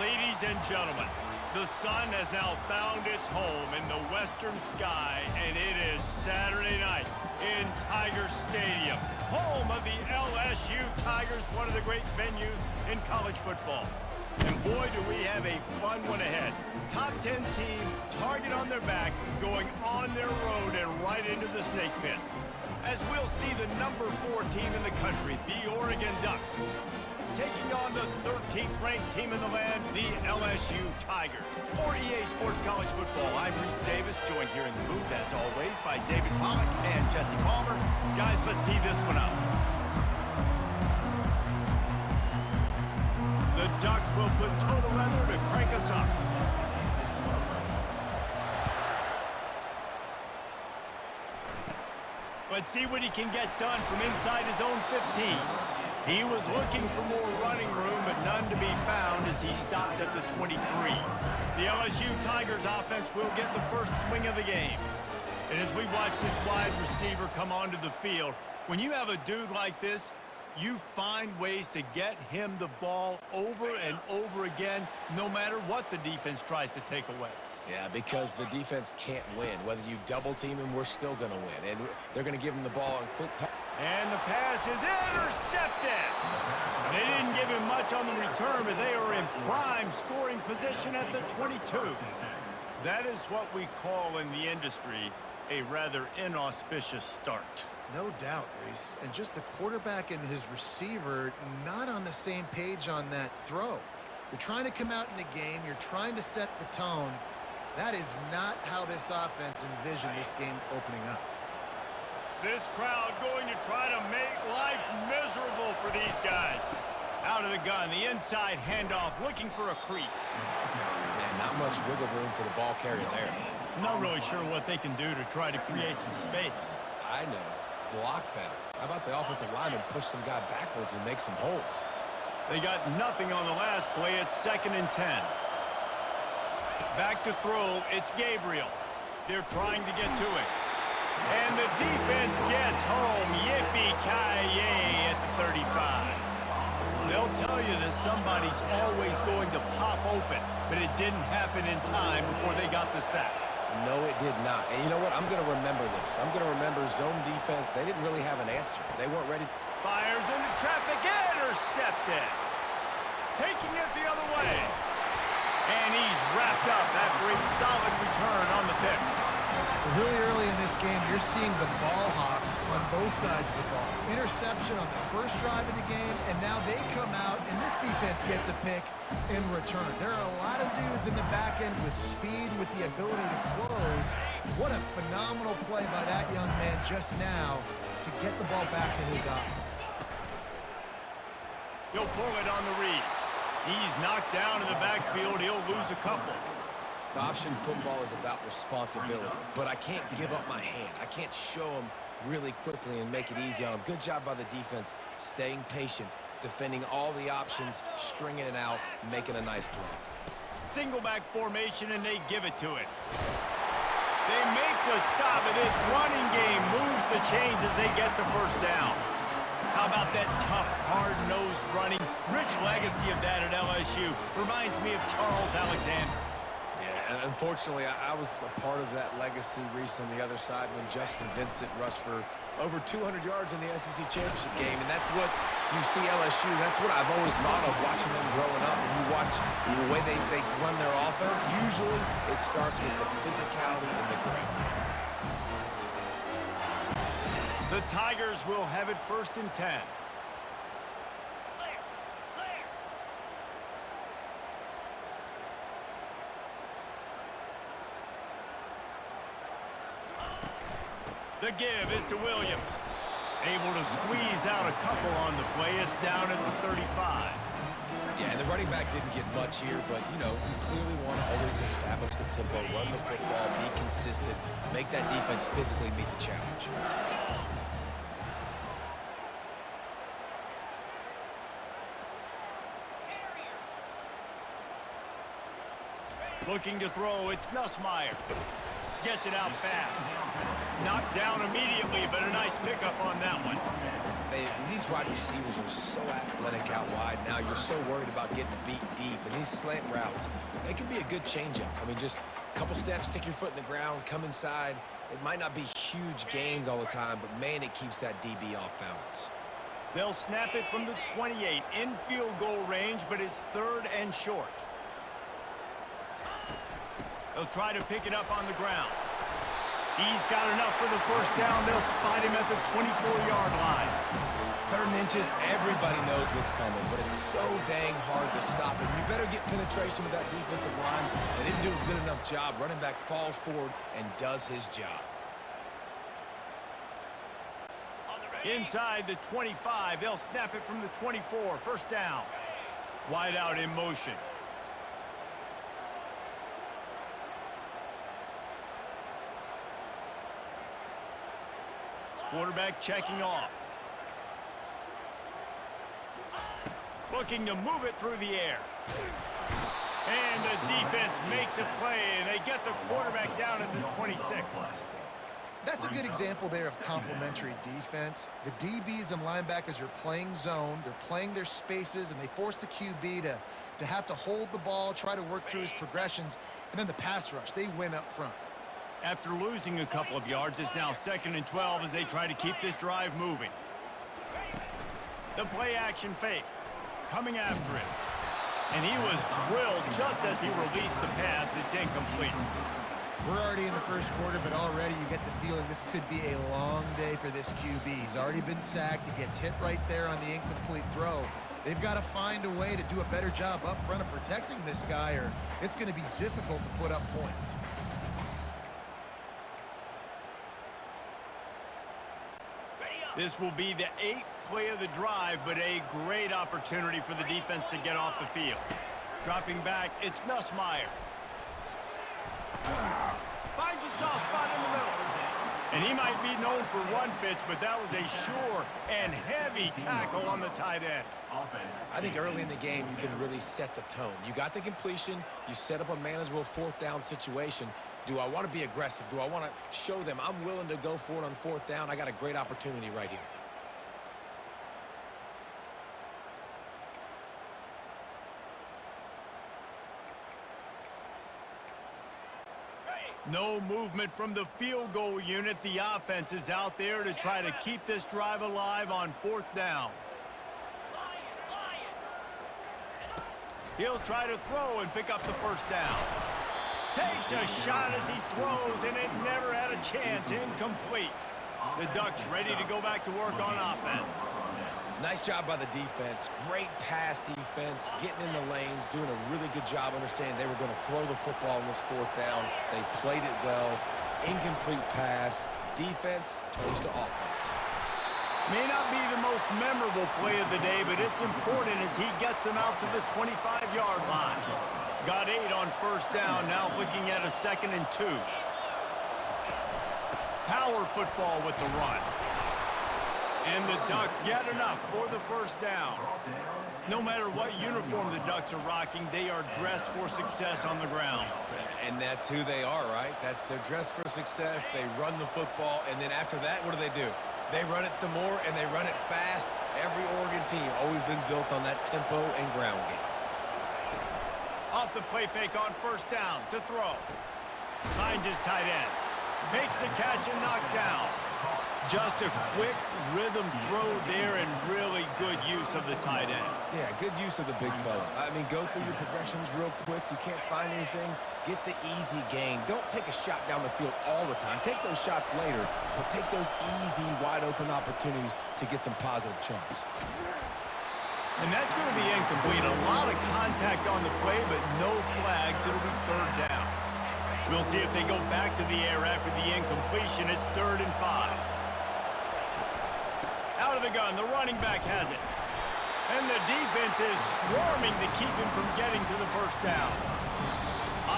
Ladies and gentlemen, the sun has now found its home in the western sky, and it is Saturday night in Tiger Stadium, home of the LSU Tigers, one of the great venues in college football. And boy, do we have a fun one ahead. Top 10 team, target on their back, going on their road and right into the snake pit. As we'll see the number 4 team in the country, the Oregon Ducks, taking on the 13th ranked team in the land, the LSU Tigers. For EA Sports College Football, I'm Reese Davis, joined here in the booth, as always, by David Pollack and Jesse Palmer. Guys, let's tee this one up. The Ducks will put total leather to crank us up. Let's see what he can get done from inside his own 15. He was looking for more running room, but none to be found as he stopped at the 23. The LSU Tigers offense will get the first swing of the game. And as we watch this wide receiver come onto the field, when you have a dude like this, you find ways to get him the ball over and over again, no matter what the defense tries to take away. Yeah, because the defense can't win. Whether you double team him, we're still going to win. And they're going to give him the ball in quick pass. And the pass is intercepted. They didn't give him much on the return, but they are in prime scoring position at the 22. That is what we call in the industry a rather inauspicious start. No doubt, Reese. And just the quarterback and his receiver not on the same page on that throw. You're trying to come out in the game. You're trying to set the tone. That is not how this offense envisioned this game opening up. This crowd going to try to make life miserable for these guys. Out of the gun, the inside handoff, looking for a crease. Man, not much wiggle room for the ball carrier there. Not really sure what they can do to try to create some space. I know. Block better. How about the offensive lineman push some guy backwards and make some holes? They got nothing on the last play. It's 2nd and 10. Back to throw. It's Gabriel. They're trying to get to it. And the defense gets home. Yippee-ki-yay at the 35. They'll tell you that somebody's always going to pop open, but it didn't happen in time before they got the sack. No, it did not. And you know what? I'm going to remember this. I'm going to remember zone defense. They didn't really have an answer. They weren't ready. Fires into traffic. Intercepted. Taking it the other way. And he's wrapped up after a solid return on the pick. Really early in this game, you're seeing the ball hawks on both sides of the ball. Interception on the first drive of the game, and now they come out, and this defense gets a pick in return. There are a lot of dudes in the back end with speed, with the ability to close. What a phenomenal play by that young man just now to get the ball back to his offense. He'll pull it on the read. He's knocked down in the backfield. He'll lose a couple. Option football is about responsibility, but I can't give up my hand. I can't show them really quickly and make it easy on them. Good job by the defense, staying patient, defending all the options, stringing it out, making a nice play. Single back formation, and they give it to it. They make the stop, and this running game moves the chains as they get the first down. How about that tough, hard-nosed running? Rich legacy of that at LSU. Reminds me of Charles Alexander. And unfortunately, I was a part of that legacy, Reese, on the other side when Justin Vincent rushed for over 200 yards in the SEC Championship game. And that's what you see LSU. That's what I've always thought of watching them growing up. And you watch the way they run their offense, usually it starts with the physicality in the ground. The Tigers will have it 1st and 10. The give is to Williams. Able to squeeze out a couple on the play. It's down at the 35. Yeah, and the running back didn't get much here, but, you know, you clearly want to always establish the tempo, run the football, be consistent, make that defense physically meet the challenge. Looking to throw, it's Nussmeier. Gets it out fast. Knocked down immediately, but a nice pickup on that one. These wide receivers are so athletic out wide now. You're so worried about getting beat deep. And these slant routes, they can be a good changeup. I mean, just a couple steps, stick your foot in the ground, come inside. It might not be huge gains all the time, but, man, it keeps that DB off balance. They'll snap it from the 28 in field goal range, but it's 3rd and short. They'll try to pick it up on the ground. He's got enough for the first down. They'll spot him at the 24-yard line. 3rd and inches, everybody knows what's coming, but it's so dang hard to stop it. You better get penetration with that defensive line. They didn't do a good enough job. Running back falls forward and does his job. Inside the 25, they'll snap it from the 24. First down. Wide out in motion. Quarterback checking off. Looking to move it through the air. And the defense makes a play, and they get the quarterback down at the 26. That's a good example there of complementary defense. The DBs and linebackers are playing zone. They're playing their spaces, and they force the QB to have to hold the ball, try to work through his progressions, and then the pass rush. They win up front. After losing a couple of yards, it's now 2nd and 12 as they try to keep this drive moving. The play-action fake coming after him. And he was drilled just as he released the pass. It's incomplete. We're already in the first quarter, but already you get the feeling this could be a long day for this QB. He's already been sacked. He gets hit right there on the incomplete throw. They've got to find a way to do a better job up front of protecting this guy, or it's going to be difficult to put up points. This will be the 8th play of the drive, but a great opportunity for the defense to get off the field. Dropping back, it's Nussmeier. Finds a soft spot in the middle. And he might be known for run fits, but that was a sure and heavy tackle on the tight end. I think early in the game, you can really set the tone. You got the completion. You set up a manageable 4th down situation. Do I want to be aggressive? Do I want to show them I'm willing to go for it on 4th down? I got a great opportunity right here. No movement from the field goal unit. The offense is out there to try to keep this drive alive on 4th down. He'll try to throw and pick up the first down. Takes a shot as he throws, and it never had a chance. Incomplete. The Ducks ready to go back to work on offense. Nice job by the defense. Great pass defense, getting in the lanes, doing a really good job understanding they were going to throw the football in this 4th down. They played it well. Incomplete pass. Defense turns to offense. May not be the most memorable play of the day, but it's important as he gets them out to the 25-yard line. Got 8 on 1st down, now looking at a 2nd and 2. Power football with the run. And the Ducks get enough for the 1st down. No matter what uniform the Ducks are rocking, they are dressed for success on the ground. And that's who they are, right? They're dressed for success. They run the football, and then after that, what do? They run it some more, and they run it fast. Every Oregon team always been built on that tempo and ground game. Off the play fake on 1st down to throw. Finds his tight end. Makes the catch and knocked down. Just a quick rhythm throw there and really good use of the tight end. Yeah, good use of the big fella. I mean, go through your progressions real quick. You can't find anything. Get the easy gain. Don't take a shot down the field all the time. Take those shots later, but take those easy, wide-open opportunities to get some positive chunks. And that's going to be incomplete. A lot of contact on the play, but no flags. It'll be 3rd down. We'll see if they go back to the air after the incompletion. It's 3rd and 5. Out of the gun, the running back has it. And the defense is swarming to keep him from getting to the 1st down.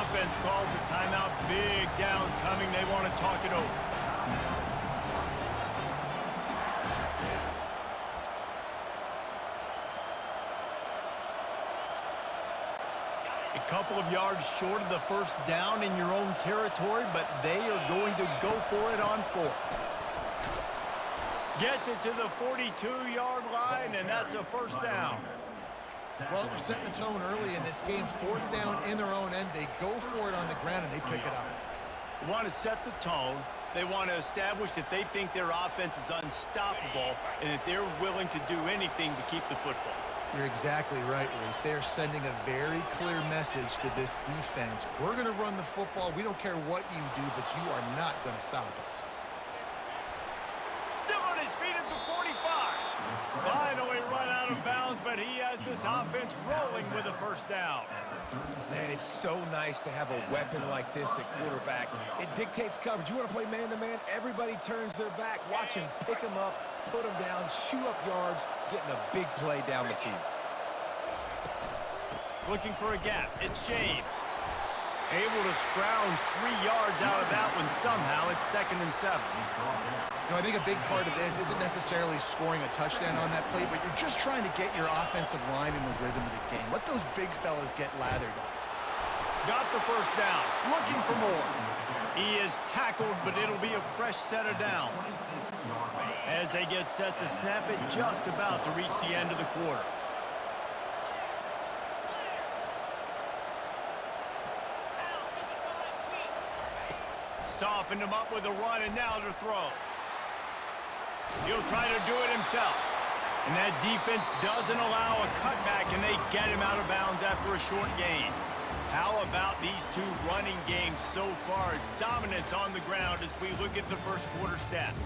Offense calls a timeout. Big down coming. They want to talk it over. A couple of yards short of the 1st down in your own territory, but they are going to go for it on 4th. Gets it to the 42-yard line, and that's a first down. Well, they're setting the tone early in this game. Fourth down in their own end. They go for it on the ground, and they pick it up. They want to set the tone. They want to establish that they think their offense is unstoppable and that they're willing to do anything to keep the football. You're exactly right, Reese. They are sending a very clear message to this defense. We're going to run the football. We don't care what you do, but you are not going to stop us. Still on his feet at the 45. Finally run out of bounds, but he has this offense rolling with a first down. Man, it's so nice to have a weapon like this at quarterback. It dictates coverage. You want to play man-to-man? Everybody turns their back. Watch him pick him up, put him down, shoot up yards, getting a big play down the field. Looking for a gap. It's James. Able to scrounge 3 yards out of that one somehow. It's 2nd and 7. You know, I think a big part of this isn't necessarily scoring a touchdown on that play, but you're just trying to get your offensive line in the rhythm of the game. Let those big fellas get lathered up. Got the first down. Looking for more. He is tackled, but it'll be a fresh set of downs. As they get set to snap it, just about to reach the end of the quarter. Softened him up with a run, and now to throw. He'll try to do it himself. And that defense doesn't allow a cutback, and they get him out of bounds after a short gain. How about these two running games so far? Dominance on the ground as we look at the first quarter stats.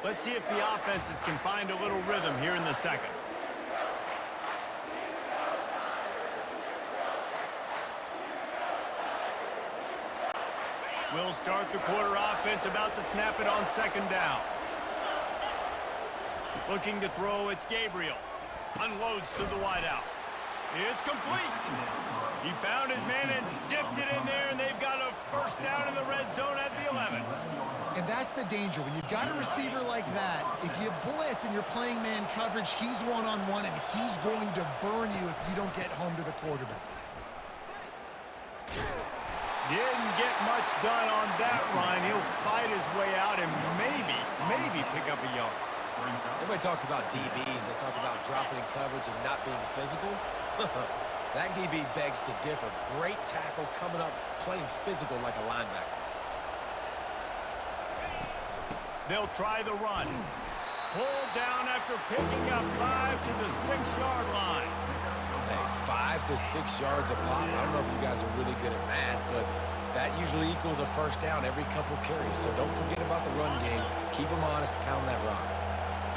Let's see if the offenses can find a little rhythm here in the second. We'll start the quarter offense, about to snap it on 2nd down. Looking to throw, it's Gabriel. Unloads to the wideout. It's complete. He found his man and zipped it in there, and they've got a first down in the red zone at the 11. And that's the danger. When you've got a receiver like that, if you blitz and you're playing man coverage, he's one-on-one, and he's going to burn you if you don't get home to the quarterback. Didn't get much done on that run. He'll fight his way out and maybe pick up a yard. Everybody talks about DBs. They talk about dropping in coverage and not being physical. That DB begs to differ. Great tackle coming up, playing physical like a linebacker. They'll try the run. Pulled down after picking up 5 to the 6-yard line. Hey, 5 to 6 yards a pop. I don't know if you guys are really good at math, but that usually equals a first down every couple carries. So don't forget about the run game. Keep them honest, pound that rock.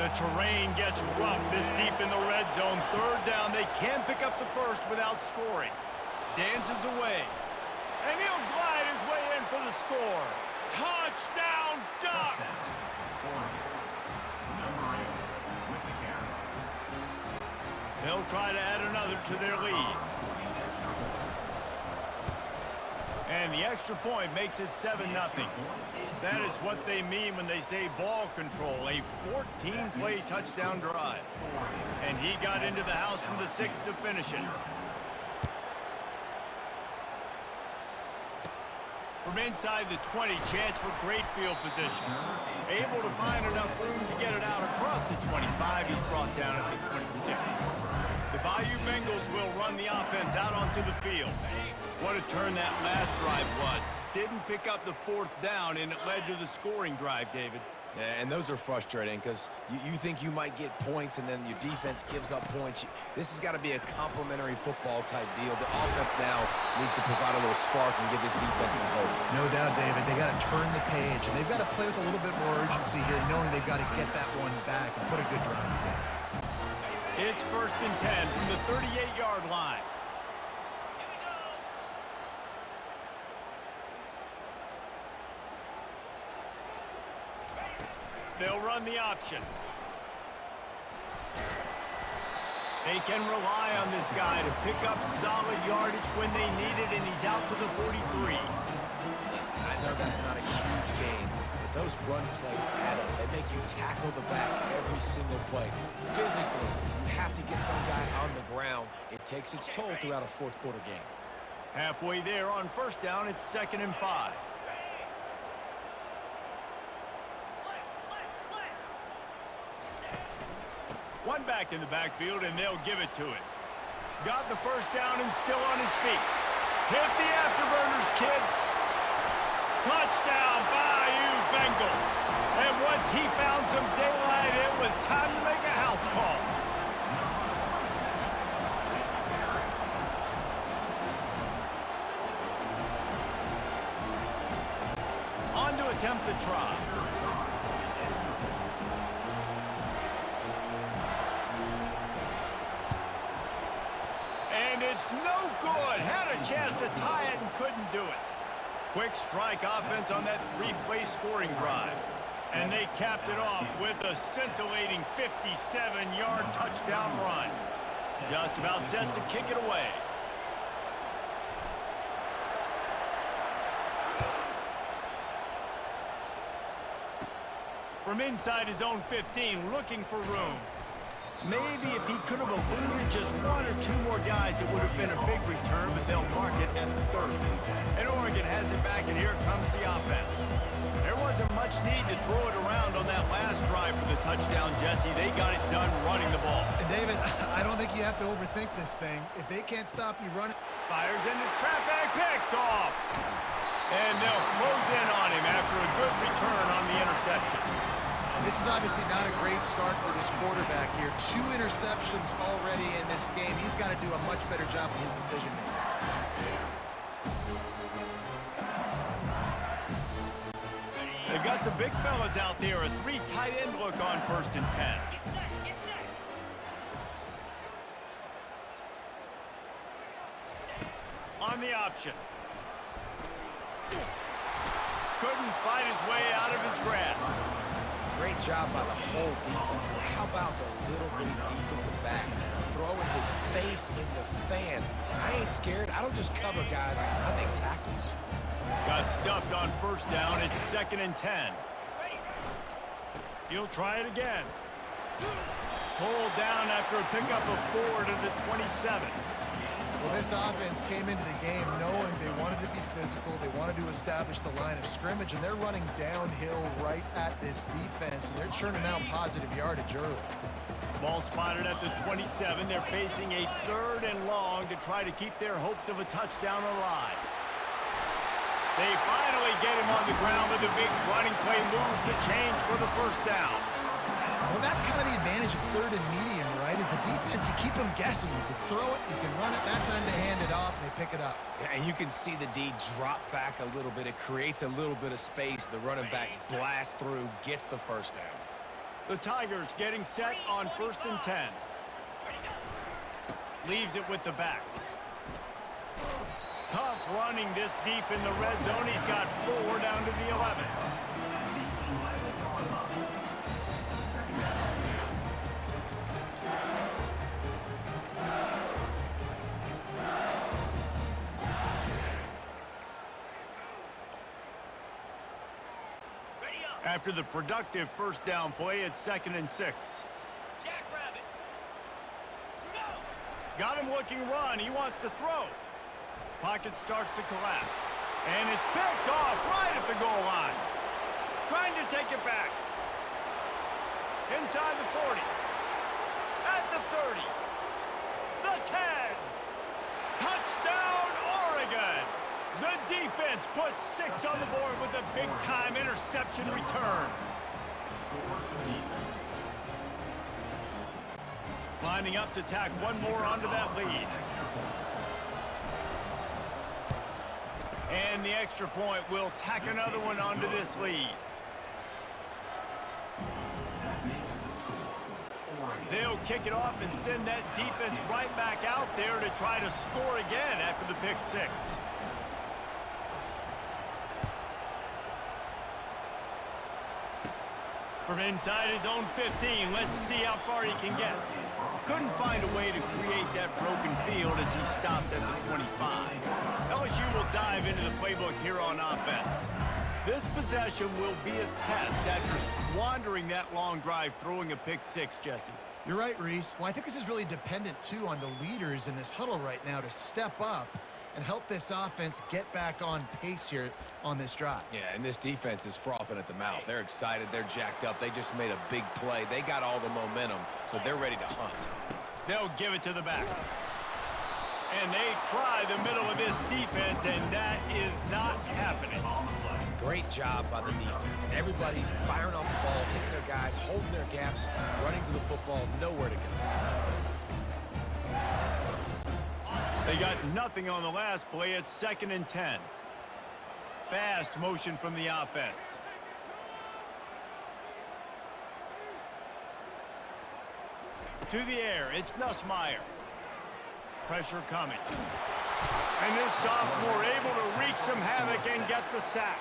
The terrain gets rough this deep in the red zone. 3rd down, they can pick up the first without scoring. Dances away. And he'll glide his way in for the score. Touchdown, Ducks! They'll try to add another to their lead. And the extra point makes it 7-0. That is what they mean when they say ball control, a 14-play touchdown drive. And he got into the house from the 6 to finish it. From inside the 20, chance for great field position. Able to find enough room to get it out across the 25. He's brought down at the 26. The Bayou Bengals will run the offense out onto the field. What a turn that last drive was. Didn't pick up the 4th down, and it led to the scoring drive, David. Yeah, and those are frustrating because you think you might get points and then your defense gives up points. This has got to be a complementary football type deal. The offense now needs to provide a little spark and give this defense some hope. No doubt, David. They got to turn the page, and they've got to play with a little bit more urgency here, knowing they've got to get that one back and put a good drive together. It's 1st and 10 from the 38-yard line. They'll run the option. They can rely on this guy to pick up solid yardage when they need it, and he's out to the 43. Listen, I know that's not a huge gain, but those run plays add up. They make you tackle the back every single play. Physically, you have to get some guy on the ground. It takes its toll throughout a 4th quarter game. Halfway there on first down, it's 2nd and 5. One back in the backfield, and they'll give it to it. Got the first down and still on his feet. Hit the afterburners, kid. Touchdown, Bayou Bengals. And once he found some daylight, it was time to make a house call. On to attempt the try. And it's no good. Had a chance to tie it and couldn't do it. Quick strike offense on that 3-play scoring drive. And they capped it off with a scintillating 57-yard touchdown run. Just about set to kick it away. From inside his own 15, looking for room. Maybe if he could have eluded just one or two more guys, it would have been a big return, but they'll mark it at the 30. And Oregon has it back, and here comes the offense. There wasn't much need to throw it around on that last drive for the touchdown, Jesse. They got it done running the ball. And David, I don't think you have to overthink this thing. If they can't stop you running... Fires into traffic, picked off. And they'll close in on him after a good return on the interception. This is obviously not a great start for this quarterback here. 2 interceptions already in this game. He's got to do a much better job with his decision-making. They've got the big fellas out there. A 3 tight end look on 1st and 10. On the option. Couldn't fight his way out of his grasp. Great job by the whole defense, but how about the little bitty defensive back throwing his face in the fan? I ain't scared. I don't just cover guys. I make tackles. Got stuffed on 1st down. It's 2nd and 10. He'll try it again. Pulled down after a pickup of 4 to the 27. Well, this offense came into the game knowing they wanted to be physical, they wanted to establish the line of scrimmage, and they're running downhill right at this defense, and they're churning out positive yardage early. Ball spotted at the 27. They're facing a 3rd and long to try to keep their hopes of a touchdown alive. They finally get him on the ground with a big running play, moves the change for the 1st down. Well, that's kind of the advantage of 3rd and medium, right? Is the defense, you keep them guessing. You can throw it, you can run it. That time they hand it off, and they pick it up. Yeah, and you can see the D drop back a little bit. It creates a little bit of space. The running back blasts through, gets the 1st down. The Tigers getting set on 1st and 10. Leaves it with the back. Tough running this deep in the red zone. He's got 4 down to the 11. After the productive 1st down play, it's 2nd and 6. Got him looking run. He wants to throw. Pocket starts to collapse. And it's picked off right at the goal line. Trying to take it back. Inside the 40. At the 30. The 10. Touchdown, Oregon. The defense puts 6 on the board with a big-time interception return. Lining up to tack one more onto that lead. And the extra point will tack another one onto this lead. They'll kick it off and send that defense right back out there to try to score again after the pick 6. From inside his own 15, let's see how far he can get. Couldn't find a way to create that broken field as he stopped at the 25. LSU will dive into the playbook here on offense. This possession will be a test after squandering that long drive, throwing a pick 6, Jesse. You're right, Reese. Well, I think this is really dependent, too, on the leaders in this huddle right now to step up and help this offense get back on pace here on this drive. Yeah, and this defense is frothing at the mouth. They're excited. They're jacked up. They just made a big play. They got all the momentum, so they're ready to hunt. They'll give it to the back. And they try the middle of this defense, and that is not happening. Great job by the defense. Everybody firing off the ball, hitting their guys, holding their gaps, running to the football, nowhere to go. They got nothing on the last play. It's 2nd and 10. Fast motion from the offense. To the air, it's Nussmeier. Pressure coming. And this sophomore able to wreak some havoc and get the sack.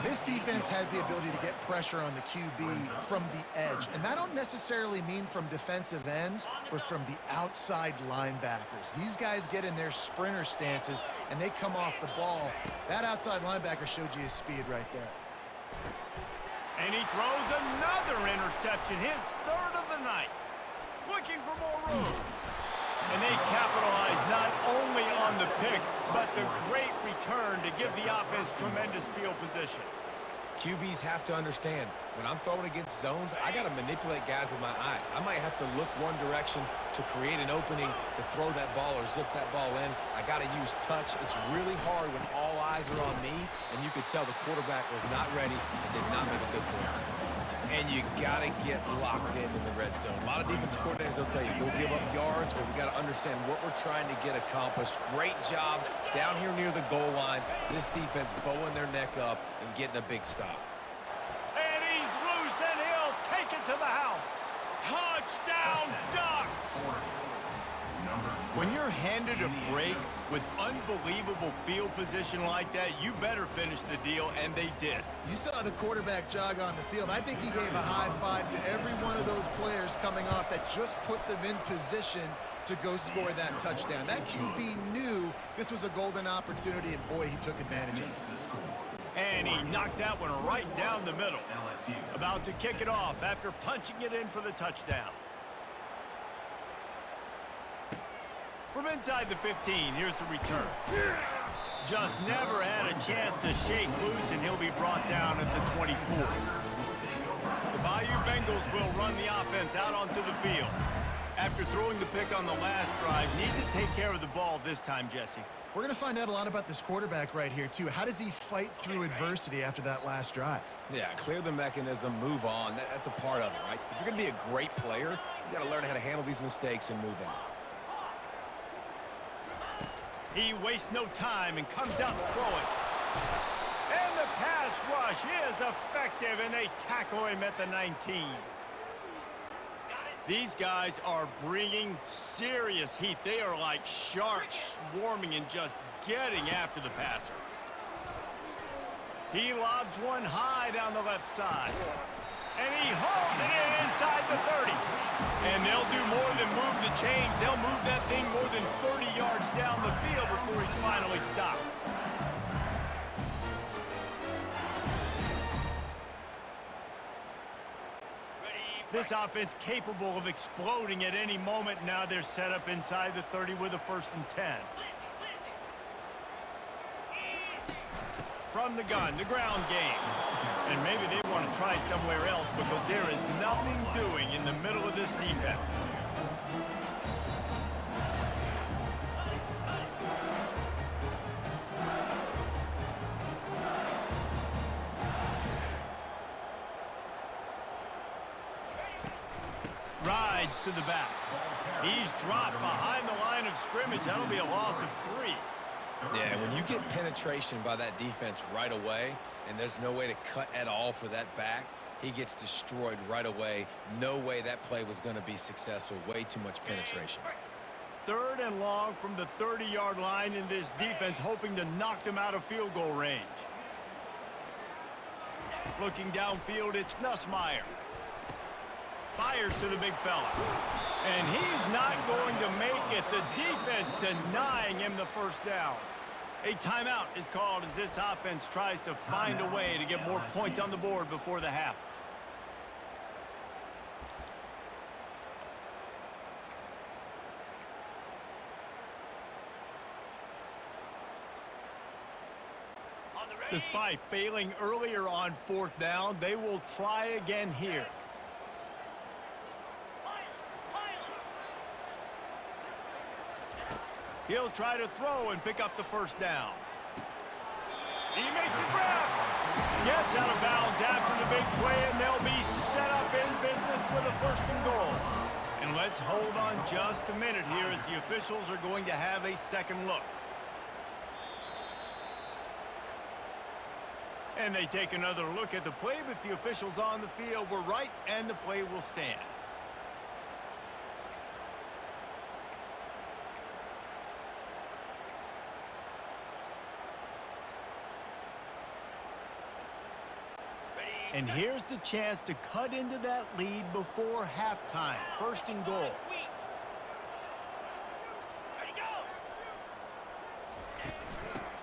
This defense has the ability to get pressure on the QB from the edge. And that don't necessarily mean from defensive ends, but from the outside linebackers. These guys get in their sprinter stances, and they come off the ball. That outside linebacker showed you his speed right there. And he throws another interception, his 3rd of the night. Looking for more room. And they capitalize not only on the pick, but the great return to give the offense tremendous field position. QBs have to understand, when I'm throwing against zones, I got to manipulate guys with my eyes. I might have to look one direction to create an opening to throw that ball or zip that ball in. I got to use touch. It's really hard when all eyes are on me, and you could tell the quarterback was not ready and did not make a good throw. And you got to get locked in the red zone. A lot of defensive coordinators will tell you, we'll give up yards, but we got to understand what we're trying to get accomplished. Great job down here near the goal line. This defense bowing their neck up and getting a big stop. And he's loose, and he'll take it to the house. Touchdown, Ducks! When you're handed a break with unbelievable field position like that, you better finish the deal, and they did. You saw the quarterback jog on the field. I think he gave a high five to every one of those players coming off that just put them in position to go score that touchdown. That QB knew this was a golden opportunity, and boy, he took advantage of it. And he knocked that one right down the middle. About to kick it off after punching it in for the touchdown. From inside the 15, here's the return. Just never had a chance to shake loose, and he'll be brought down at the 24. The Bayou Bengals will run the offense out onto the field. After throwing the pick on the last drive, need to take care of the ball this time, Jesse. We're going to find out a lot about this quarterback right here, too. How does he fight through adversity after that last drive? Yeah, clear the mechanism, move on. That's a part of it, right? If you're going to be a great player, you got to learn how to handle these mistakes and move on. He wastes no time and comes out throwing. And the pass rush is effective, and they tackle him at the 19. These guys are bringing serious heat. They are like sharks swarming and just getting after the passer. He lobs one high down the left side. And he hauls it in inside the 30. And they'll do more than move the chains. They'll move that thing more than 30 yards down the field before he's finally stopped. This offense capable of exploding at any moment. Now they're set up inside the 30 with a 1st and 10. From the gun, the ground game. And maybe they want to try somewhere else because there is nothing doing in the middle of this defense. Rides to the back. He's dropped behind the line of scrimmage. That'll be a loss of 3. Yeah, when you get penetration by that defense right away, and there's no way to cut at all for that back, he gets destroyed right away. No way that play was going to be successful. Way too much penetration. 3rd and long from the 30-yard line in this defense, hoping to knock them out of field goal range. Looking downfield, it's Nussmeier. Fires to the big fella. And he's not going to make it. The defense denying him the 1st down. A timeout is called as this offense tries to find a way to get more points on the board before the half. Despite failing earlier on 4th down, they will try again here. He'll try to throw and pick up the 1st down. He makes a grab. Gets out of bounds after the big play, and they'll be set up in business with a 1st and goal. And let's hold on just a minute here as the officials are going to have a second look. And they take another look at the play, but the officials on the field were right, and the play will stand. And here's the chance to cut into that lead before halftime. 1st and goal.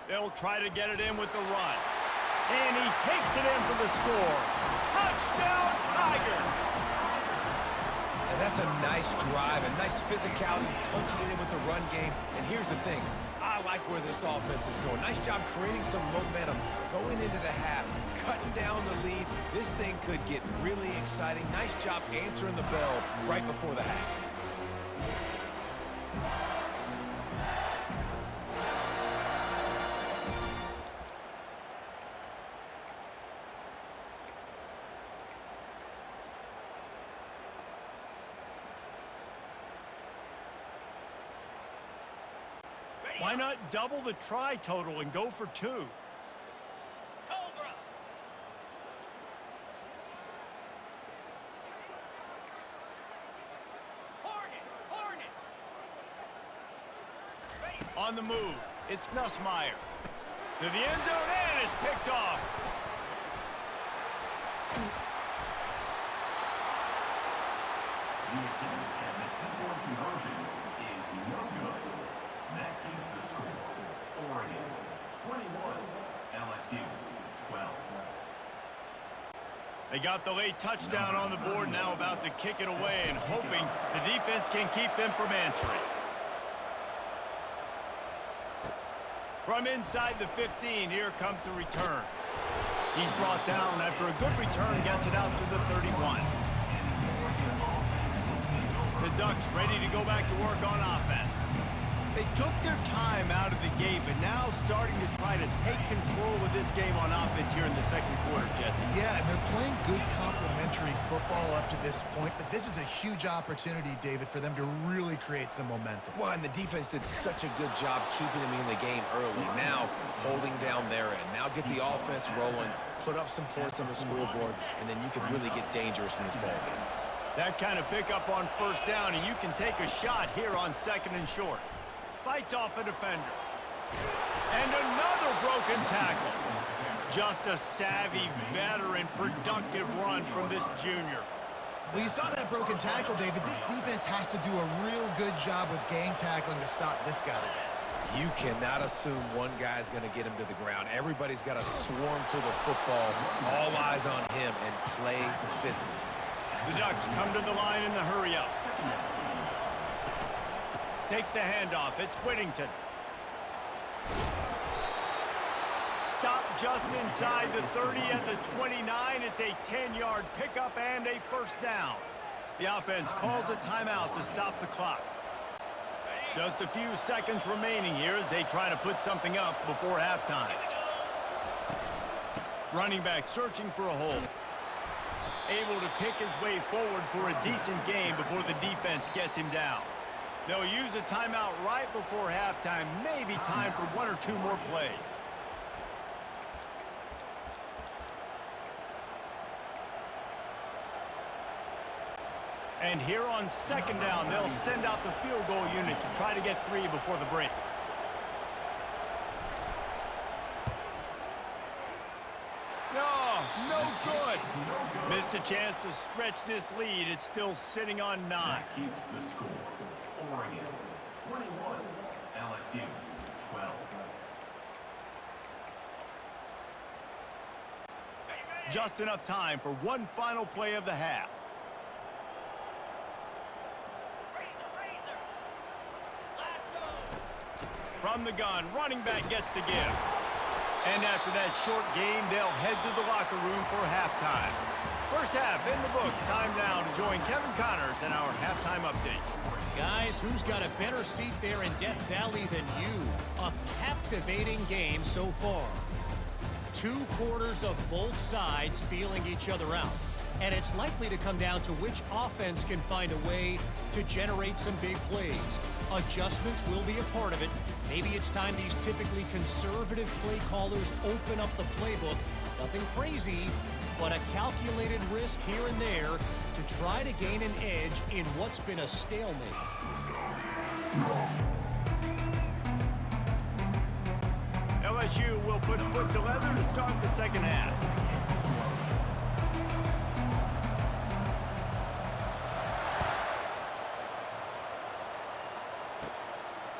They'll try to get it in with the run. And he takes it in for the score. Touchdown, Tigers! And that's a nice drive, a nice physicality, punching it in with the run game. And here's the thing. I like where this offense is going. Nice job creating some momentum going into the half, cutting down the lead. This thing could get really exciting. Nice job answering the bell right before the half. Why not double the try total and go for 2? Cobra. Hornet. On the move, it's Nussmeier. To the end zone, and it's picked off. The attempt at the two-point conversion is no good. That keeps the score. Oregon, 21. LSU, 12. They got the late touchdown on the board, now about to kick it away and hoping the defense can keep them from answering. From inside the 15, here comes the return. He's brought down after a good return, gets it out to the 31. The Ducks ready to go back to work on offense. They took their time out of the gate, but now starting to try to take control of this game on offense here in the 2nd quarter, Jesse. Yeah, and they're playing good complementary football up to this point, but this is a huge opportunity, David, for them to really create some momentum. Well, and the defense did such a good job keeping them in the game early. Now, holding down their end. Now get the offense rolling, put up some points on the scoreboard, and then you can really get dangerous in this ballgame. That kind of pickup on 1st down, and you can take a shot here on 2nd and short. Fights off a defender. And another broken tackle. Just a savvy, veteran, productive run from this junior. Well, you saw that broken tackle, David. This defense has to do a real good job with gang tackling to stop this guy. You cannot assume one guy's going to get him to the ground. Everybody's got to swarm to the football, all eyes on him, and play physical. The Ducks come to the line in the hurry-up. Takes the handoff. It's Whittington. Stop just inside the 30 at the 29. It's a 10-yard pickup and a 1st down. The offense calls a timeout to stop the clock. Just a few seconds remaining here as they try to put something up before halftime. Running back searching for a hole. Able to pick his way forward for a decent game before the defense gets him down. They'll use a timeout right before halftime. Maybe time for 1 or 2 more plays. And here on 2nd down, they'll send out the field goal unit to try to get 3 before the break. No good. Missed a chance to stretch this lead. It's still sitting on 9. That keeps the score. Oregon, 21. LSU, 12. Just enough time for one final play of the half. From the gun, running back gets to give. And after that short game, they'll head to the locker room for halftime. First half in the books. Time now to join Kevin Connors in our halftime update. Guys, who's got a better seat there in Death Valley than you? A captivating game so far. 2 quarters of both sides feeling each other out. And it's likely to come down to which offense can find a way to generate some big plays. Adjustments will be a part of it. Maybe it's time these typically conservative play callers open up the playbook. Nothing crazy, but a calculated risk here and there to try to gain an edge in what's been a stalemate. LSU will put foot to leather to start the second half.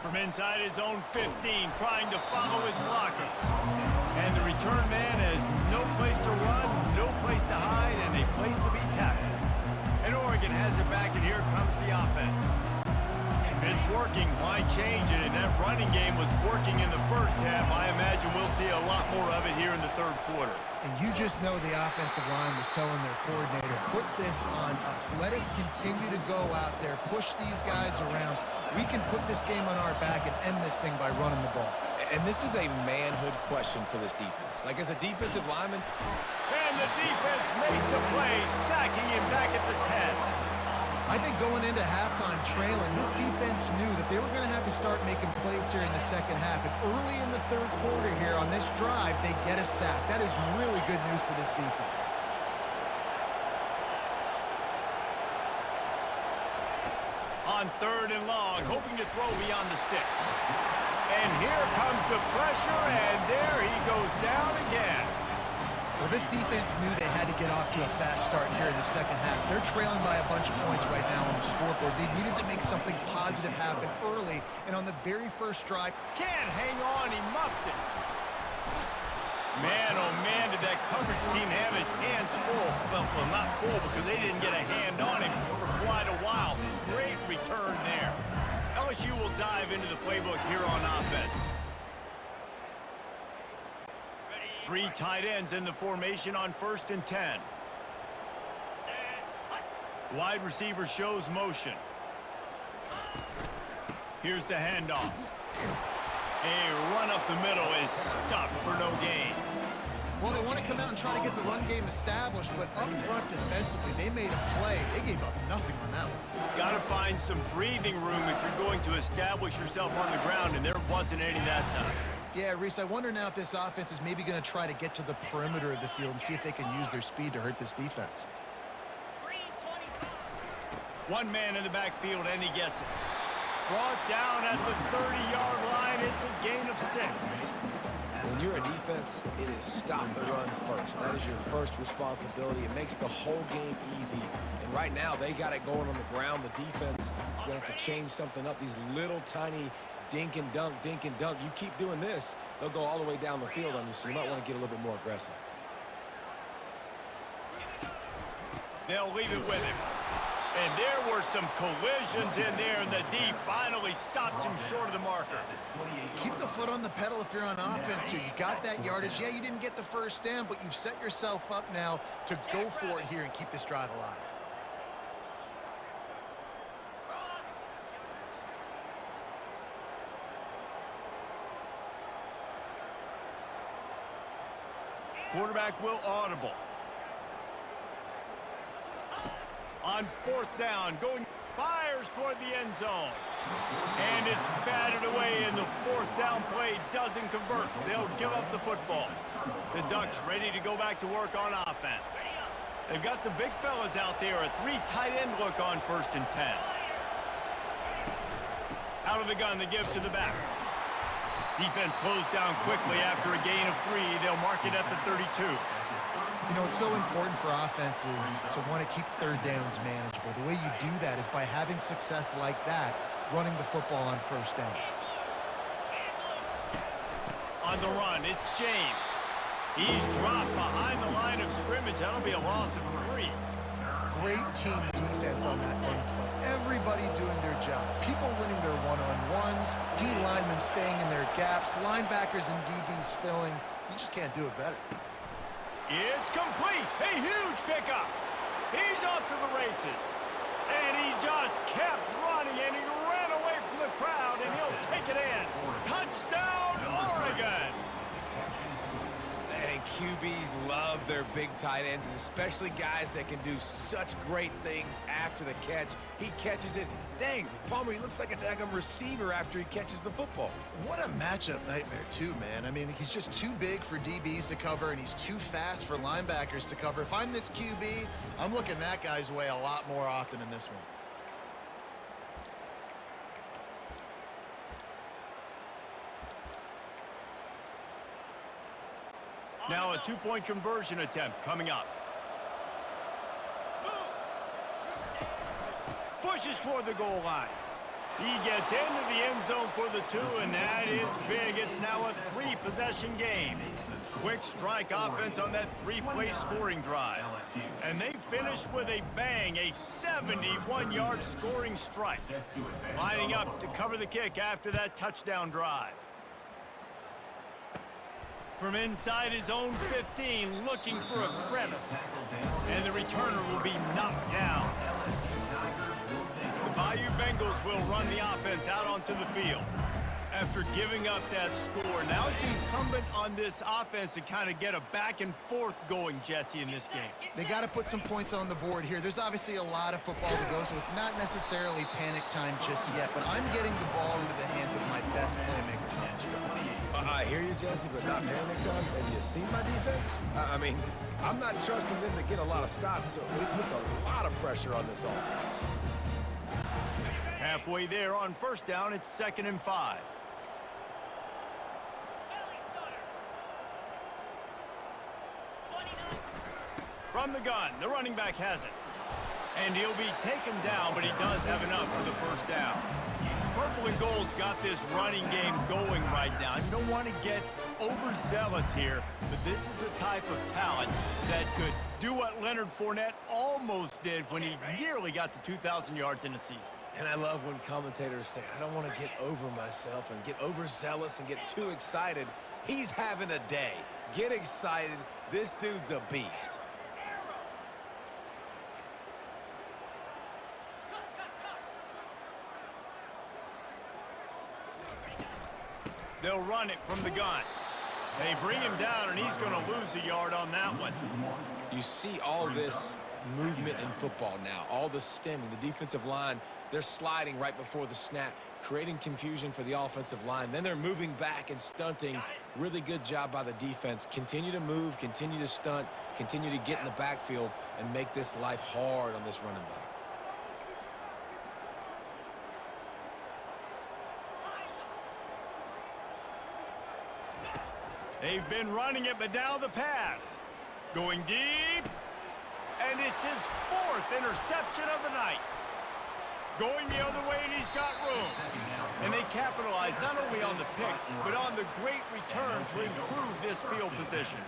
From inside his own 15, trying to follow his blockers. And the return man has no place to run, no place to hide, and a place to be tackled. And Oregon has it back, and here comes the offense. If it's working, why change it? And that running game was working in the first half. I imagine we'll see a lot more of it here in the third quarter. And you just know the offensive line was telling their coordinator, put this on us. Let us continue to go out there, push these guys around. We can put this game on our back and end this thing by running the ball. And this is a manhood question for this defense. Like, as a defensive lineman. And the defense makes a play, sacking him back at the 10. I think going into halftime trailing, this defense knew that they were going to have to start making plays here in the second half. And early in the third quarter here on this drive, they get a sack. That is really good news for this defense. On 3rd and long, hoping to throw beyond the sticks. And here comes the pressure, and there he goes down again. Well, this defense knew they had to get off to a fast start here in the second half. They're trailing by a bunch of points right now on the scoreboard. They needed to make something positive happen early, and on the very first drive, Can't hang on, he muffs it. Man, oh man, did that coverage team have its hands full. Well, not full because they didn't get a hand on him for quite a while. Great return there. LSU will dive into the playbook here on offense. 3 tight ends in the formation on 1st and 10. Wide receiver shows motion. Here's the handoff. A run up the middle is stuffed for no gain. well, they want to come out and try to get the run game established, but up front defensively, they made a play. They gave up nothing on that one. Got to find some breathing room if you're going to establish yourself on the ground, and there wasn't any that time. Yeah, Reese, I wonder now if this offense is maybe going to try to get to the perimeter of the field and see if they can use their speed to hurt this defense. One man in the backfield, and he gets it. Brought down at the 30-yard line. It's a gain of 6. When you're a defense, it is stop the run first. That is your first responsibility. It makes the whole game easy. And right now, they got it going on the ground. The defense is going to have to change something up. These little tiny dink and dunk, dink and dunk. You keep doing this, they'll go all the way down the field on you, so you might want to get a little bit more aggressive. They'll leave it with him. And there were some collisions in there, and the D finally stops him short of the marker. Keep the foot on the pedal if you're on offense here. You got that yardage. Yeah, you didn't get the first down, but you've set yourself up now to go for it here and keep this drive alive. Quarterback will audible. On 4th down, fires toward the end zone. And it's batted away, and the 4th down play doesn't convert. They'll give up the football. The Ducks ready to go back to work on offense. They've got the big fellas out there, a 3 tight end look on 1st and 10. Out of the gun to give to the back. Defense closed down quickly after a gain of 3. They'll mark it at the 32. You know, it's so important for offenses to want to keep 3rd downs manageable. The way you do that is by having success like that, running the football on 1st down. On the run, it's James. He's dropped behind the line of scrimmage. That'll be a loss of 3. Great team defense on that run play. Everybody doing their job. People winning their one-on-ones, D linemen staying in their gaps, linebackers and DBs filling. You just can't do it better. It's complete. A huge pickup. He's off to the races. And he just kept running, and he ran away from the crowd, and he'll take it in. Touchdown, Oregon! And QBs love their big tight ends, and especially guys that can do such great things after the catch. He catches it. Dang, Palmer, he looks like a daggum receiver after he catches the football. What a matchup nightmare, too, man. I mean, he's just too big for DBs to cover, and he's too fast for linebackers to cover. If I'm this QB, I'm looking that guy's way a lot more often in this one. Now a two-point conversion attempt coming up. Pushes for the goal line. He gets into the end zone for the 2, and that is big. It's now a 3-possession game. Quick strike offense on that 3-play scoring drive. And they finish with a bang, a 71-yard scoring strike. Lining up to cover the kick after that touchdown drive. From inside his own 15, looking for a crevice. And the returner will be knocked down. The Bayou Bengals will run the offense out onto the field. After giving up that score, now it's incumbent on this offense to kind of get a back and forth going, Jesse, in this game. They got to put some points on the board here. There's obviously a lot of football to go, so it's not necessarily panic time just yet, but I'm getting the ball into the hands of my best playmakers on this drive. I hear you, Jesse, but not panic time. Have you seen my defense? I mean, I'm not trusting them to get a lot of stops, so it puts a lot of pressure on this offense. Halfway there on first down, it's 2nd and 5. From the gun, the running back has it. And he'll be taken down, but he does have enough for the first down. Purple and gold's got this running game going right now. You don't want to get overzealous here, but this is a type of talent that could do what Leonard Fournette almost did when he nearly got to 2,000 yards in a season. And I love when commentators say, I don't want to get over myself and get overzealous and get too excited. He's having a day. Get excited. This dude's a beast. They'll run it from the gun. They bring him down, and he's going to lose a yard on that one. You see all this movement in football now, all the stemming, the defensive line, they're sliding right before the snap, creating confusion for the offensive line. Then they're moving back and stunting. Really good job by the defense. Continue to move, continue to stunt, continue to get in the backfield and make this life hard on this running back. They've been running it, but now the pass. Going deep. And it's his 4th interception of the night. Going the other way, and he's got room. And they capitalize not only on the pick, but on the great return to improve this field position.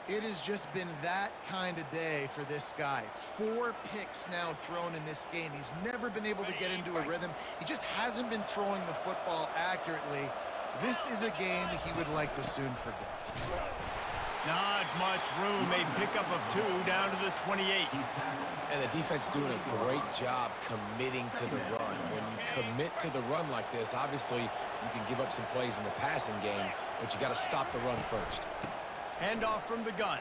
It has just been that kind of day for this guy. 4 picks now thrown in this game. He's never been able to get into a rhythm. He just hasn't been throwing the football accurately. This is a game he would like to soon forget. Not much room. A pickup of 2 down to the 28. And the defense doing a great job committing to the run. When you commit to the run like this, obviously you can give up some plays in the passing game, but you got to stop the run first. Handoff from the gun.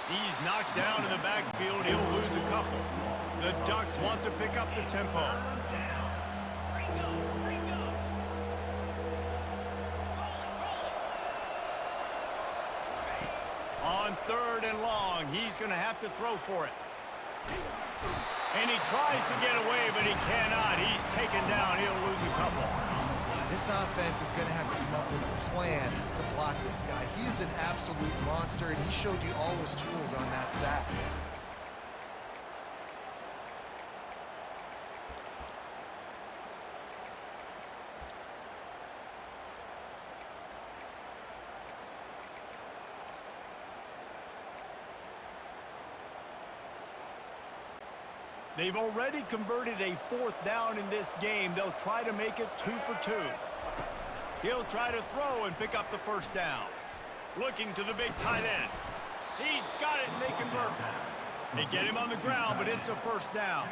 He's knocked down in the backfield. He'll lose a couple. The Ducks want to pick up the tempo. On 3rd and long, he's going to have to throw for it. And he tries to get away, but he cannot. He's taken down. He'll lose a couple. This offense is going to have to come up with a plan to block this guy. He is an absolute monster, and he showed you all his tools on that sack. They've already converted a 4th down in this game. They'll try to make it 2 for 2. He'll try to throw and pick up the first down. Looking to the big tight end. He's got it, and they convert. They get him on the ground, but it's a first down.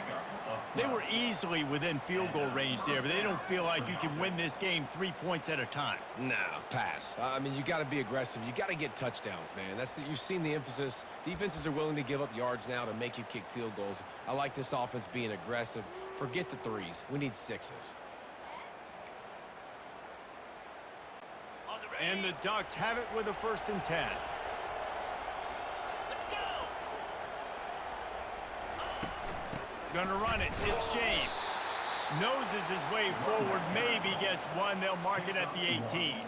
They were easily within field goal range there, but they don't feel like you can win this game 3 points at a time. Nah, pass. I mean, you got to be aggressive. You got to get touchdowns, man. You've seen the emphasis. Defenses are willing to give up yards now to make you kick field goals. I like this offense being aggressive. Forget the threes. We need sixes. And the Ducks have it with a 1st and 10. Let's go. Gonna run it. It's James. Noses his way forward. Maybe gets one. They'll mark it at the 18.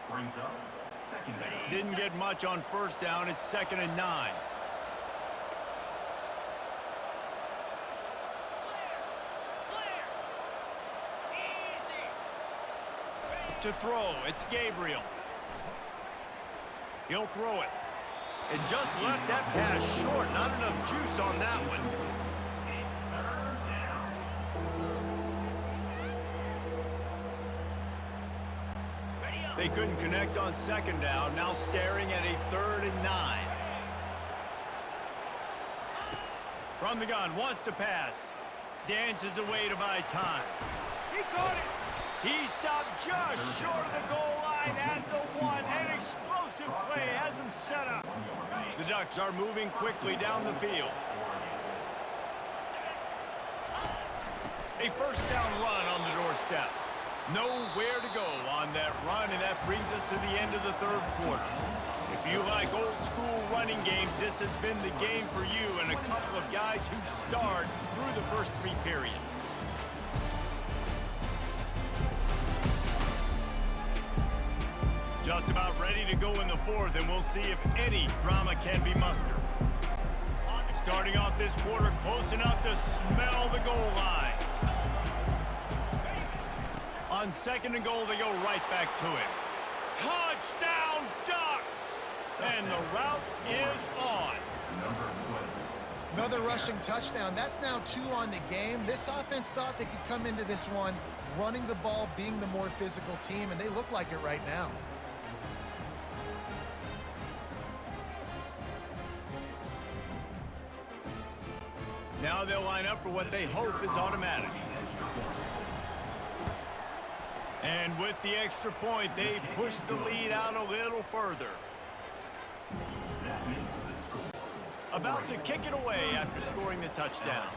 Brings up second down. Didn't get much on 1st down. It's 2nd and 9. To throw, it's Gabriel. He'll throw it. And just left that pass short. Not enough juice on that one. They couldn't connect on 2nd down. Now staring at a 3rd and 9. From the gun, wants to pass. Dances away to buy time. He caught it. He stopped just short of the goal line at the 1. An explosive play has him set up. The Ducks are moving quickly down the field. A 1st down run on the doorstep. Nowhere to go on that run, and that brings us to the end of the 3rd quarter. If you like old-school running games, this has been the game for you and a couple of guys who starred through the first 3 periods. Just about ready to go in the 4th, and we'll see if any drama can be mustered. Starting off this quarter close enough to smell the goal line. On 2nd and goal, they go right back to him. Touchdown, Ducks! And the route is on. Another rushing touchdown. That's now 2 on the game. This offense thought they could come into this one running the ball, being the more physical team, and they look like it right now. Now they'll line up for what they hope is automatic. And with the extra point, they push the lead out a little further. About to kick it away after scoring the touchdown.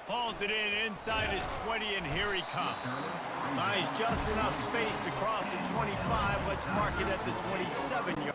Hauls it in inside his 20, and here he comes. Buys just enough space to cross the 25. Let's mark it at the 27-yard.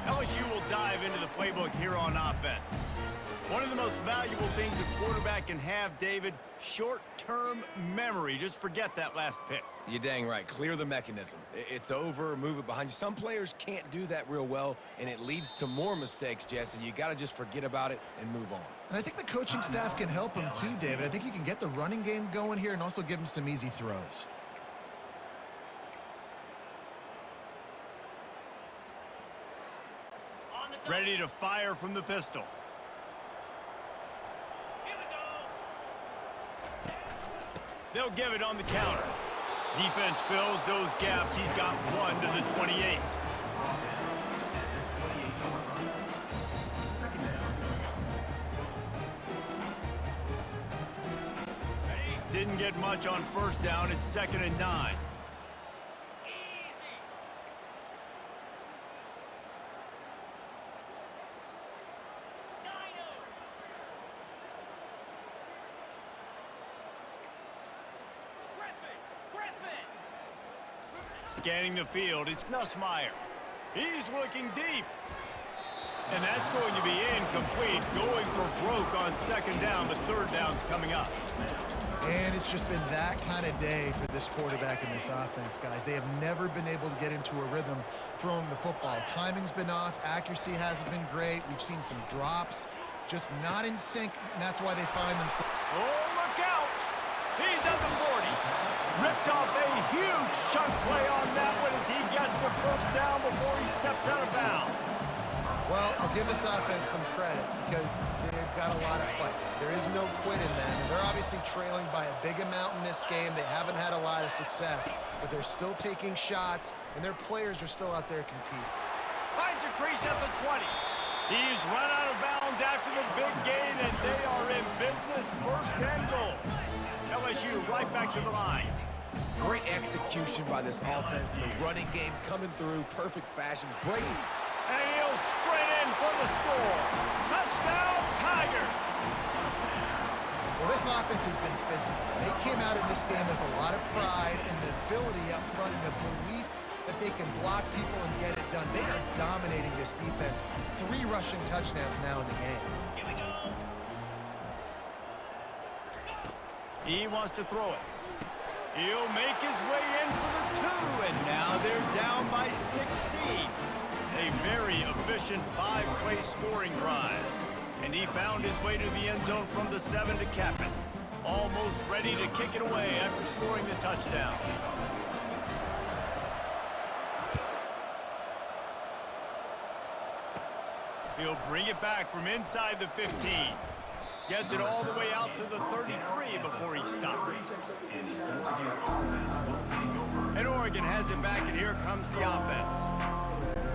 LSU will dive into the playbook here on offense. One of the most valuable things a quarterback can have, David, short-term memory. Just forget that last pick. You're dang right. Clear the mechanism. It's over, move it behind you. Some players can't do that real well, and it leads to more mistakes, Jesse. You got to just forget about it and move on. And I think the coaching staff can help him too, David. I think you can get the running game going here and also give him some easy throws. Ready to fire from the pistol. Here we go. They'll give it on the counter. Defense fills those gaps. He's got one to the 28. Didn't get much on first down. It's 2nd and 9. Scanning the field, it's Nussmeier. He's looking deep. And that's going to be incomplete, going for broke on 2nd down, but 3rd down's coming up. And it's just been that kind of day for this quarterback and this offense, guys. They have never been able to get into a rhythm throwing the football. Timing's been off. Accuracy hasn't been great. We've seen some drops, just not in sync, and that's why they find themselves. Oh, look out! He's at the 40. Ripped off a huge chunk play on that one as he gets the 1st down before he steps out of bounds. Well, I'll give this offense some credit because they've got a lot of fight. There is no quit in them, and they're obviously trailing by a big amount in this game. They haven't had a lot of success, but they're still taking shots, and their players are still out there competing. Finds a crease at the 20. He's run out of bounds after the big gain, and they are in business, 1st and goal. LSU right back to the line. Great execution by this offense. The running game coming through, perfect fashion. Brady. And he'll sprint in for the score. Touchdown, Tigers. Well, this offense has been physical. They came out in this game with a lot of pride and the ability up front and the belief that they can block people and get it done. They are dominating this defense. 3 rushing touchdowns now in the game. Here we go. He wants to throw it. He'll make his way in for the 2, and now they're down by 16. A very efficient 5-play scoring drive. And he found his way to the end zone from the 7 to cap it. Almost ready to kick it away after scoring the touchdown. He'll bring it back from inside the 15. Gets it all the way out to the 33 before he stopped. And Oregon has it back, and here comes the offense.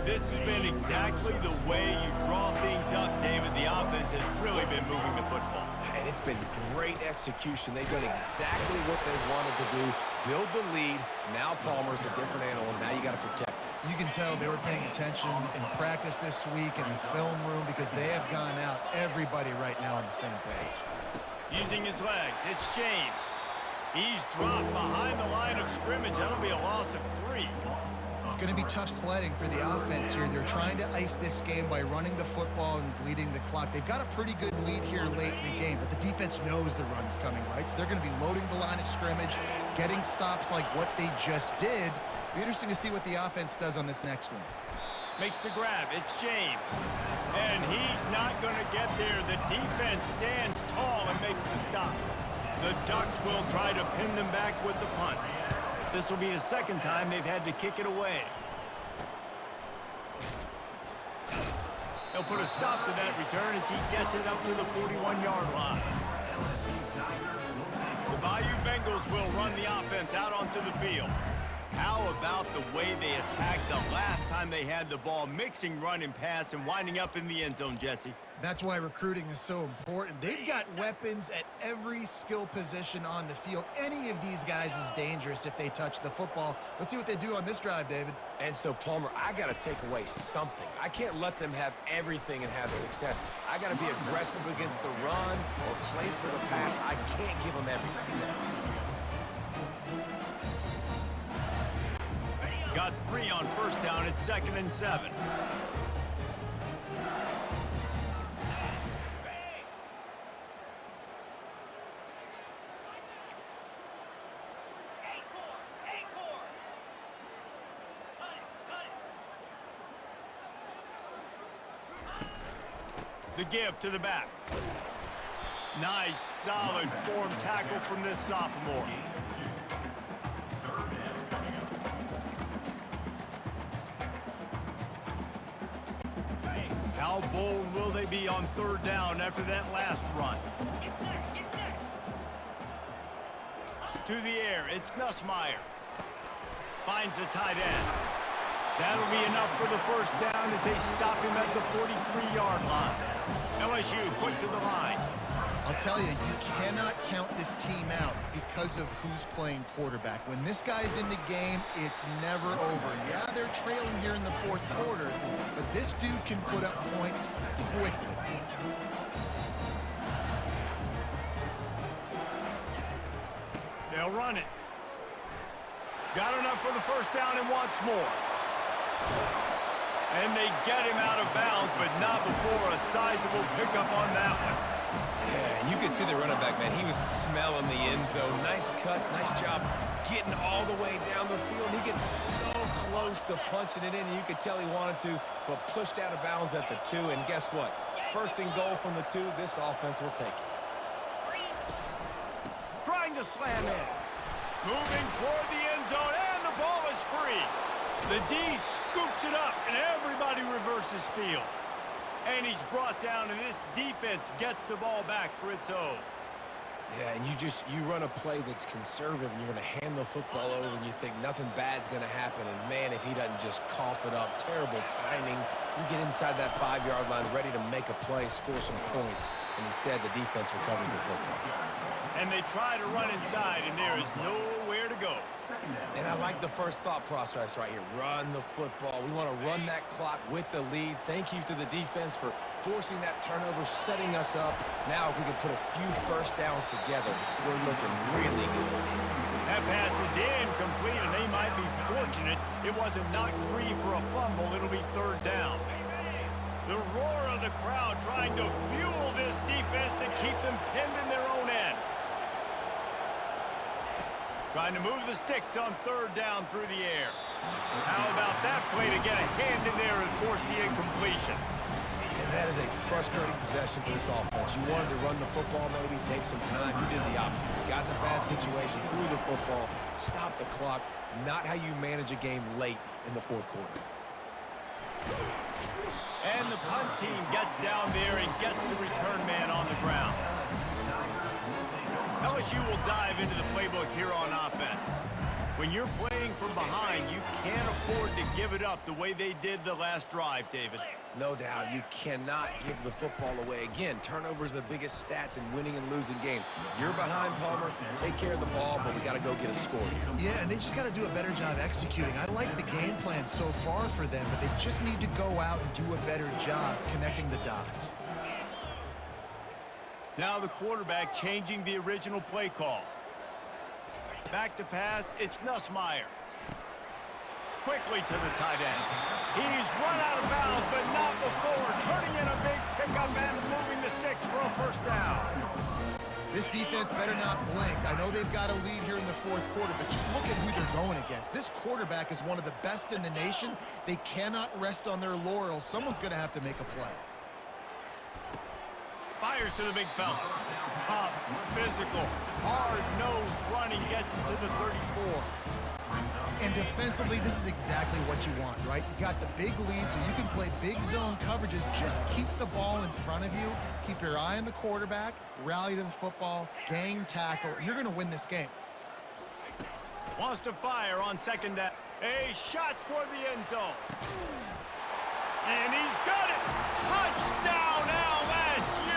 This has been exactly the way you draw things up, David. The offense has really been moving the football. And it's been great execution. They've done exactly what they wanted to do. Build the lead. Now Palmer's a different animal. Now you got to protect it. You can tell they were paying attention in practice this week in the film room because they have gone out, everybody right now on the same page. Using his legs, it's James. He's dropped behind the line of scrimmage. That'll be a loss of 3. It's going to be tough sledding for the offense here. They're trying to ice this game by running the football and bleeding the clock. They've got a pretty good lead here late in the game, but the defense knows the run's coming, right? So they're going to be loading the line of scrimmage, getting stops like what they just did. It'll be interesting to see what the offense does on this next one. Makes the grab. It's James. And he's not going to get there. The defense stands tall and makes the stop. The Ducks will try to pin them back with the punt. This will be the 2nd time they've had to kick it away. He'll put a stop to that return as he gets it up to the 41-yard line. The Bayou Bengals will run the offense out onto the field. How about the way they attacked the last time they had the ball, mixing run and pass and winding up in the end zone, Jesse? That's why recruiting is so important. They've got weapons at every skill position on the field. Any of these guys is dangerous if they touch the football. Let's see what they do on this drive, David. And so, Palmer, I got to take away something. I can't let them have everything and have success. I got to be aggressive against the run or play for the pass. I can't give them everything. Got 3 on first down. It's 2nd and 7. The give to the back. Nice, solid form tackle from this sophomore. How bold will they be on third down after that last run? Get set, get set. To the air, it's Nussmeier. Finds the tight end. That'll be enough for the first down as they stop him at the 43-yard line. LSU quick to the line. I'll tell you, you cannot count this team out because of who's playing quarterback. When this guy's in the game, it's never over. Yeah, they're trailing here in the fourth quarter, but this dude can put up points quickly. They'll run it. Got enough for the first down and wants more. And they get him out of bounds, but not before a sizable pickup on that one. Yeah, and you could see the running back, man. He was smelling the end zone. Nice cuts, nice job getting all the way down the field. He gets so close to punching it in, and you could tell he wanted to, but pushed out of bounds at the 2. And guess what? First and goal from the 2. This offense will take it. Trying to slam in. Moving toward the end zone, and the ball is free. The D scoops it up, and everybody reverses field. And he's brought down, and this defense gets the ball back for its own. Yeah, and you run a play that's conservative, and you're going to hand the football over, and you think nothing bad's going to happen. And, man, if he doesn't just cough it up, terrible timing. You get inside that 5-yard line ready to make a play, score some points, and instead the defense recovers the football. And they try to run inside, and there is nowhere to go. And I like the first thought process right here. Run the football. We want to run that clock with the lead. Thank you to the defense for forcing that turnover, setting us up. Now if we can put a few first downs together, we're looking really good. That pass is incomplete, and they might be fortunate it wasn't knocked free for a fumble. It'll be third down. The roar of the crowd trying to fuel this defense to keep them pinned in their own end. Trying to move the sticks on third down through the air. How about that play to get a hand in there and force the incompletion? And that is a frustrating possession for this offense. You wanted to run the football, maybe take some time. You did the opposite. You got in a bad situation, threw the football, stopped the clock. Not how you manage a game late in the fourth quarter. And the punt team gets down there and gets the return man on the ground. LSU will dive into the playbook here on offense. When you're playing from behind, you can't afford to give it up the way they did the last drive, David. No doubt, you cannot give the football away. Again, turnovers are the biggest stats in winning and losing games. You're behind, Palmer. Take care of the ball, but we got to go get a score here. Yeah, and they just got to do a better job executing. I like the game plan so far for them, but they just need to go out and do a better job connecting the dots. Now the quarterback changing the original play call. Back to pass, it's Nussmeier. Quickly to the tight end. He's run out of bounds, but not before. Turning in a big pickup and moving the sticks for a first down. This defense better not blink. I know they've got a lead here in the fourth quarter, but just look at who they're going against. This quarterback is one of the best in the nation. They cannot rest on their laurels. Someone's going to have to make a play. Fires to the big fella. Tough, physical, hard-nosed running gets him to the 34. And defensively, this is exactly what you want, right? You got the big lead, so you can play big zone coverages. Just keep the ball in front of you. Keep your eye on the quarterback. Rally to the football. Gang tackle. And you're going to win this game. Wants to fire on second down. A shot toward the end zone. And he's got it. Touchdown, LSU.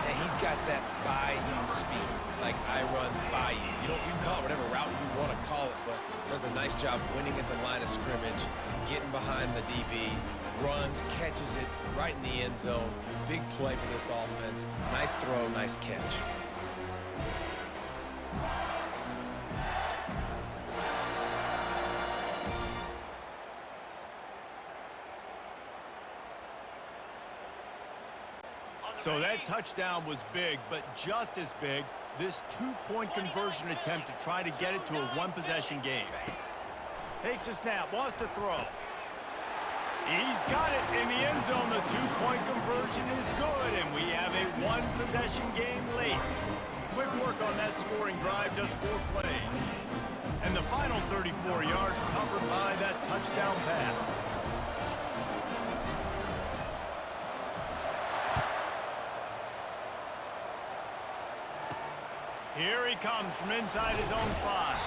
And he's got that by-you speed. Like, I run by you. You can call it whatever route you want to call it, but does a nice job winning at the line of scrimmage, getting behind the DB, runs, catches it right in the end zone. Big play for this offense. Nice throw, nice catch. So that touchdown was big, but just as big, this two-point conversion attempt to try to get it to a one-possession game. Takes a snap, wants to throw. He's got it in the end zone. The two-point conversion is good, and we have a one-possession game late. Quick work on that scoring drive, just 4 plays. And the final 34 yards covered by that touchdown pass. Here he comes from inside his own 5.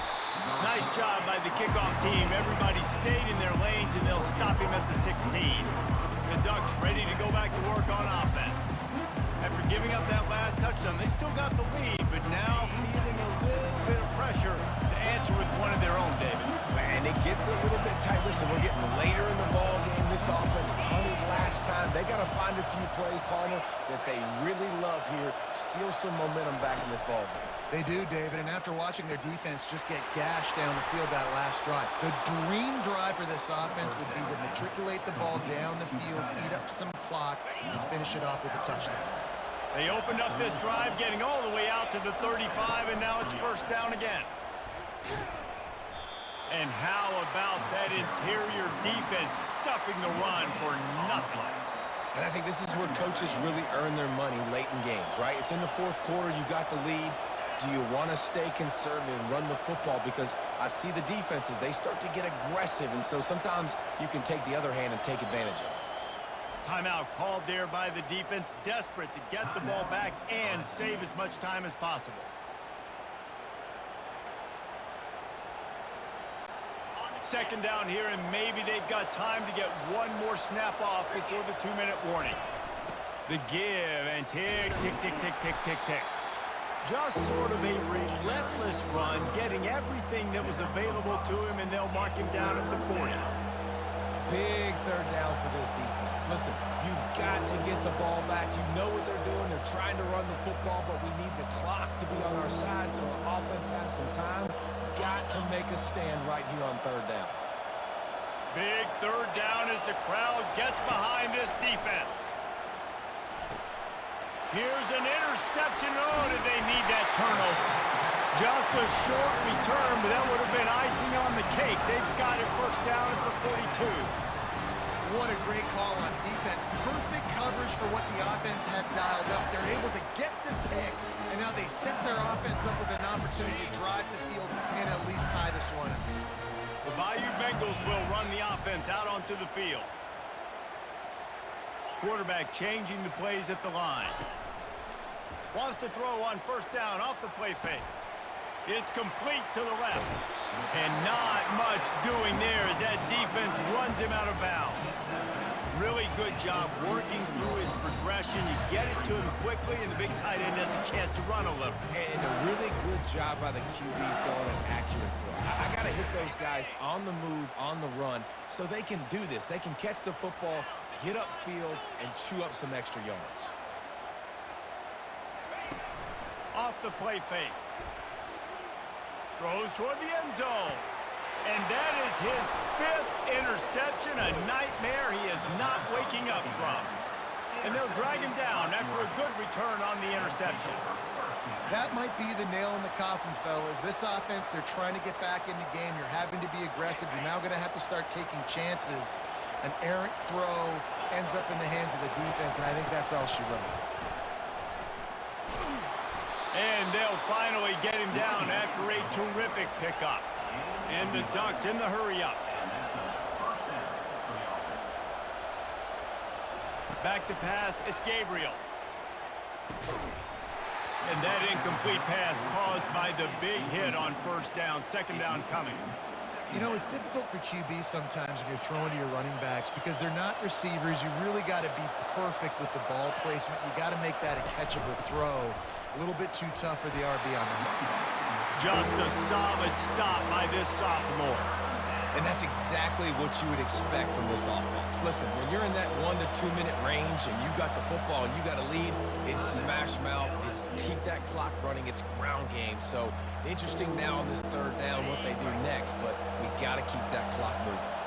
Nice job by the kickoff team. Everybody stayed in their lanes, and they'll stop him at the 16. The Ducks ready to go back to work on offense. After giving up that last touchdown, they still got the lead, but now feeling a little bit of pressure to answer with one of their own, David. And it gets a little bit tight. Listen, we're getting later in the ball game. This offense punted last time. They got to find a few plays, Palmer, that they really love here. Steal some momentum back in this ball game. They do, David, and after watching their defense just get gashed down the field that last drive, the dream drive for this offense would be to matriculate the ball down the field, eat up some clock, and finish it off with a touchdown. They opened up this drive, getting all the way out to the 35, and now it's first down again. And how about that interior defense stuffing the run for nothing? And I think this is where coaches really earn their money late in games, right? It's in the fourth quarter. You got the lead. Do you want to stay conservative and run the football? Because I see the defenses, they start to get aggressive, and so sometimes you can take the other hand and take advantage of it. Timeout called there by the defense, desperate to get the ball back and save as much time as possible. Second down here, and maybe they've got time to get one more snap off before the 2-minute warning. The give, and tick, tick, tick, tick, tick, tick, tick. Just sort of a relentless run, getting everything that was available to him, and they'll mark him down at the 40. Big third down for this defense. Listen, you've got to get the ball back. You know what they're doing. They're trying to run the football, but we need the clock to be on our side so our offense has some time. Got to make a stand right here on third down. Big third down as the crowd gets behind this defense. Here's an interception. Oh, did they need that turnover? Just a short return, but that would have been icing on the cake. They've got it first down at the 42. What a great call on defense. Perfect coverage for what the offense had dialed up. They're able to get the pick, and now they set their offense up with an opportunity to drive the field and at least tie this one up. The Bayou Bengals will run the offense out onto the field. Quarterback changing the plays at the line. Wants to throw on first down off the play fake. It's complete to the left. And not much doing there as that defense runs him out of bounds. Really good job working through his progression. You get it to him quickly, and the big tight end has a chance to run a little. And a really good job by the QB throwing an accurate throw. I got to hit those guys on the move, on the run, so they can do this. They can catch the football, get upfield, and chew up some extra yards. Off the play fake. Throws toward the end zone. And that is his 5th interception, a nightmare he is not waking up from. And they'll drag him down after a good return on the interception. That might be the nail in the coffin, fellas. This offense, they're trying to get back in the game. You're having to be aggressive. You're now going to have to start taking chances. An errant throw ends up in the hands of the defense, and I think that's all she wrote. And they'll finally get him down after a terrific pickup. And the Ducks in the hurry-up. Back to pass, it's Gabriel. And that incomplete pass caused by the big hit on first down. Second down coming. You know, it's difficult for QBs sometimes when you're throwing to your running backs because they're not receivers. You really got to be perfect with the ball placement. You got to make that a catchable throw. A little bit too tough for the RB on that. Just a solid stop by this sophomore. And that's exactly what you would expect from this offense. Listen, when you're in that 1 to 2 minute range and you got the football and you got a lead, it's smash mouth, it's keep that clock running, it's ground game. So interesting now on this third down what they do next, but we got to keep that clock moving.